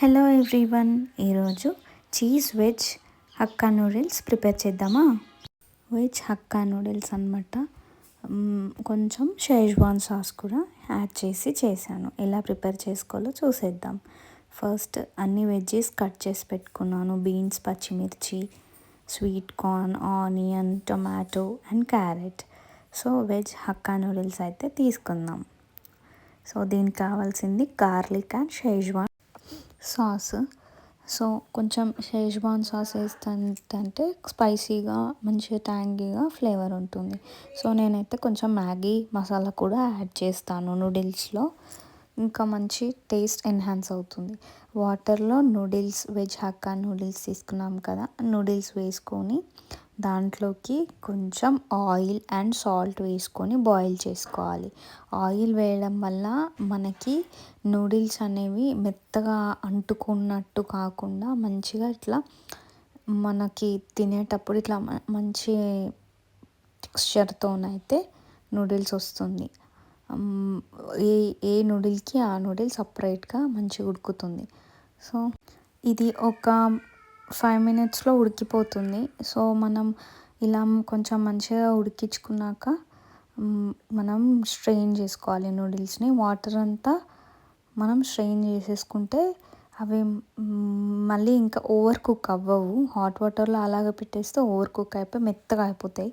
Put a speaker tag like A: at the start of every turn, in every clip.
A: Hello everyone, ఈరోజు cheese veg hakka noodles prepare చేద్దామా. Veg hakka noodles అనమాట. కొంచెం షేజ్వాన్ సాస్ కూడా యాడ్ చేసి చేశాను. ఎలా ప్రిపేర్ చేసుకోవాలో చూసేద్దాం. ఫస్ట్ అన్ని వెజ్జెస్ కట్ చేసి పెట్టుకున్నాను. బీన్స్, పచ్చిమిర్చి, sweet corn, onion, tomato and carrot. So veg hakka noodles అయితే తీసుకుందాం. సో దీనికి కావాల్సింది garlic and Schezwan sauce. So కొంచెం షేజ్వాన్ సాస్ వేస్తుంటే స్పైసీగా మంచిగా ట్యాంగీగా ఫ్లేవర్ ఉంటుంది. సో నేనైతే కొంచెం మ్యాగీ మసాలా కూడా యాడ్ చేస్తాను నూడిల్స్లో, ఇంకా మంచి టేస్ట్ ఎన్హాన్స్ అవుతుంది. వాటర్లో నూడిల్స్, వెజ్ హక్కా నూడిల్స్ తీసుకున్నాం కదా, నూడిల్స్ వేసుకొని దాంట్లోకి కొంచెం ఆయిల్ అండ్ సాల్ట్ వేసుకొని బాయిల్ చేసుకోవాలి. ఆయిల్ వేయడం వల్ల మనకి నూడిల్స్ అనేవి మెత్తగా అంటుకున్నట్టు కాకుండా మంచిగా ఇట్లా మనకి తినేటప్పుడు ఇట్లా మంచి టెక్స్చర్తోనైతే నూడిల్స్ వస్తుంది. ఏ నూడిల్కి ఆ నూడిల్స్ సపరేట్గా మంచిగా ఉడుకుతుంది. సో ఇది ఒక 5 minutesలో ఉడికిపోతుంది. సో మనం ఇలా కొంచెం మంచిగా ఉడికించుకున్నాక మనం స్ట్రెయిన్ చేసుకోవాలి నూడిల్స్ని. వాటర్ అంతా మనం స్ట్రెయిన్ చేసేసుకుంటే అవి మళ్ళీ ఇంకా ఓవర్ కుక్ అవ్వవు. హాట్ వాటర్లో అలాగ పెట్టేస్తే ఓవర్ కుక్ అయిపోయి మెత్తగా అయిపోతాయి,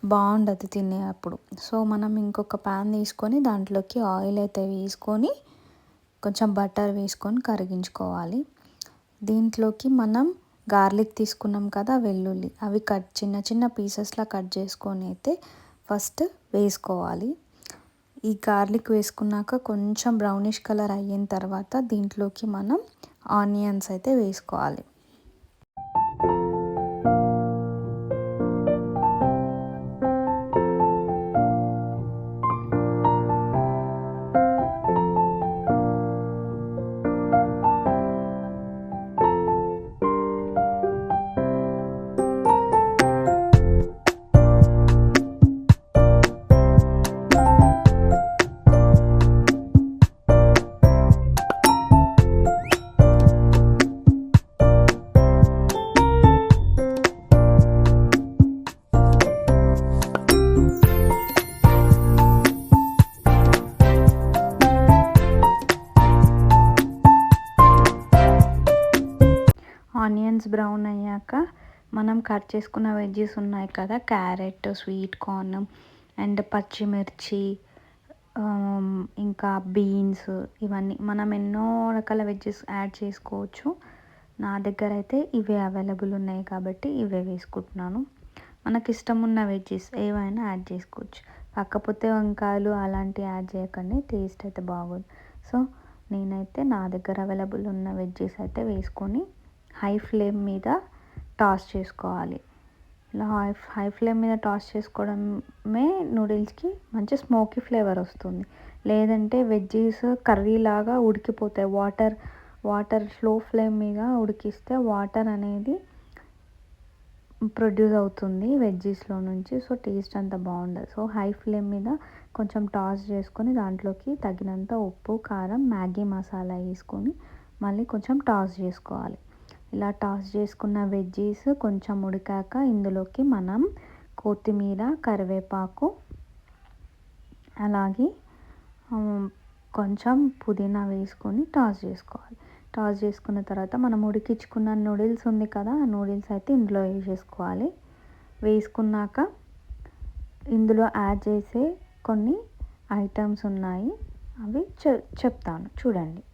A: బాగుండదు తినేటప్పుడు. సో మనం ఇంకొక ప్యాన్ తీసుకొని దాంట్లోకి ఆయిల్ అయితే వేసుకొని కొంచెం బటర్ వేసుకొని కరిగించుకోవాలి. దీంట్లోకి మనం గార్లిక్ తీసుకున్నాం కదా, వెల్లుల్లి, అవి చిన్న చిన్న పీసెస్లా కట్ చేసుకొని అయితే ఫస్ట్ వేసుకోవాలి. ఈ గార్లిక్ వేసుకున్నాక కొంచెం బ్రౌనిష్ కలర్ అయిన తర్వాత దీంట్లోకి మనం ఆనియన్స్ అయితే వేసుకోవాలి. ఆనియన్స్ బ్రౌన్ అయ్యాక మనం కట్ చేసుకున్న వెజ్జెస్ ఉన్నాయి కదా, క్యారెట్, స్వీట్ కార్న్ అండ్ పచ్చిమిర్చి, ఇంకా బీన్స్, ఇవన్నీ మనం ఎన్నో రకాల వెజ్జెస్ యాడ్ చేసుకోవచ్చు. నా దగ్గర అయితే ఇవే అవైలబుల్ ఉన్నాయి కాబట్టి ఇవే వేసుకుంటున్నాను. మనకి ఇష్టం ఉన్న వెజ్జెస్ ఏవైనా యాడ్ చేసుకోవచ్చు, కాకపోతే వంకాయలు అలాంటివి యాడ్ చేయకండి, టేస్ట్ అయితే బాగోదు. సో నేనైతే నా దగ్గర అవైలబుల్ ఉన్న వెజ్జెస్ అయితే వేసుకొని హై ఫ్లేమ్ మీద టాస్ చేసుకోవాలి. ఇలా హై ఫ్లేమ్ మీద టాస్ చేసుకోవడమే నూడిల్స్కి మంచి స్మోకీ ఫ్లేవర్ వస్తుంది. లేదంటే వెజ్జీస్ కర్రీలాగా ఉడికిపోతాయి. వాటర్ స్లో ఫ్లేమ్ మీద ఉడికిస్తే వాటర్ అనేది ప్రొడ్యూస్ అవుతుంది వెజ్జీస్లో నుంచి. సో టేస్ట్ అంత బాగుండదు. సో హై ఫ్లేమ్ మీద కొంచెం టాస్ చేసుకొని దాంట్లోకి తగినంత ఉప్పు, కారం, మ్యాగీ మసాలా వేసుకొని మళ్ళీ కొంచెం టాస్ చేసుకోవాలి. ఇలా టాస్ చేసుకున్న వెజ్జీస్ కొంచెం ఉడికాక ఇందులోకి మనం కొత్తిమీర, కరివేపాకు, అలాగే కొంచెం పుదీనా వేసుకొని టాస్ చేసుకోవాలి. టాస్ చేసుకున్న తర్వాత మనం ఉడికించుకున్న నూడిల్స్ ఉంది కదా, ఆ నూడిల్స్ అయితే ఇందులో వేసేసుకోవాలి. వేసుకున్నాక ఇందులో యాడ్ చేసే కొన్ని ఐటమ్స్ ఉన్నాయి, అవి చెప్తాను చూడండి.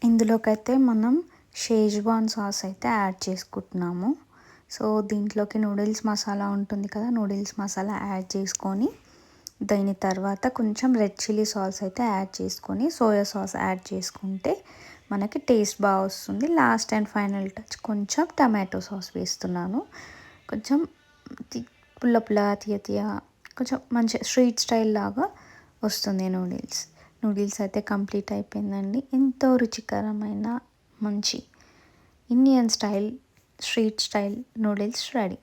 A: ఇందులోకైతే మనం షేజ్వాన్ సాస్ అయితే యాడ్ చేసుకుంటున్నాము. సో దీంట్లోకి నూడిల్స్ మసాలా ఉంటుంది కదా, నూడిల్స్ మసాలా యాడ్ చేసుకొని దాని తర్వాత కొంచెం రెడ్ చిల్లీ సాస్ అయితే యాడ్ చేసుకొని సోయా సాస్ యాడ్ చేసుకుంటే మనకి టేస్ట్ బాగా వస్తుంది. లాస్ట్ అండ్ ఫైనల్ టచ్ కొంచెం టమాటో సాస్ వేస్తున్నాను. కొంచెం పుల్ల పుల్ల, తీయ కొంచెం మంచి స్ట్రీట్ స్టైల్ లాగా వస్తుంది నూడిల్స్ అయితే కంప్లీట్ అయిపోయిందండి. ఎంతో రుచికరమైన మంచి Indian style, street style noodles ready.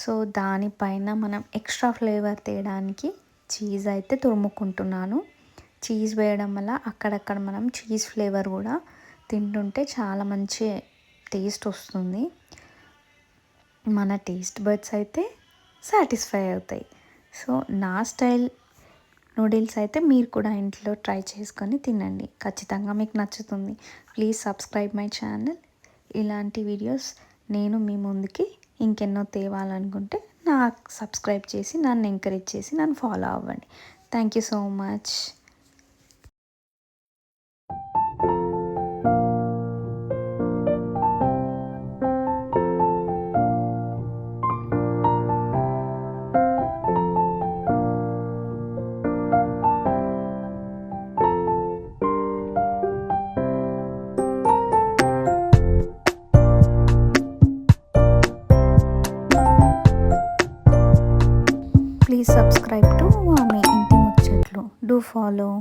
A: So దానిపైన మనం ఎక్స్ట్రా ఫ్లేవర్ తేయడానికి చీజ్ అయితే తురుముకుంటున్నాను. చీజ్ వేయడం వల్ల అక్కడక్కడ మనం చీజ్ ఫ్లేవర్ కూడా తింటుంటే చాలా మంచి టేస్ట్ వస్తుంది. మన టేస్ట్ బడ్స్ అయితే సాటిస్ఫై అవుతాయి. సో నా స్టైల్ నూడిల్స్ అయితే మీరు కూడా ఇంట్లో ట్రై చేసుకొని తినండి. ఖచ్చితంగా మీకు నచ్చుతుంది. Please subscribe my channel. ఇలాంటి వీడియోస్ నేను మీ ముందుకి ఇంకెన్నో తేవాలనుకుంటే నాకు సబ్స్క్రైబ్ చేసి నన్ను ఎంకరేజ్ చేసి నన్ను ఫాలో అవ్వండి. Thank you so much. Please subscribe to Ami Inti Muchatlu. Do follow.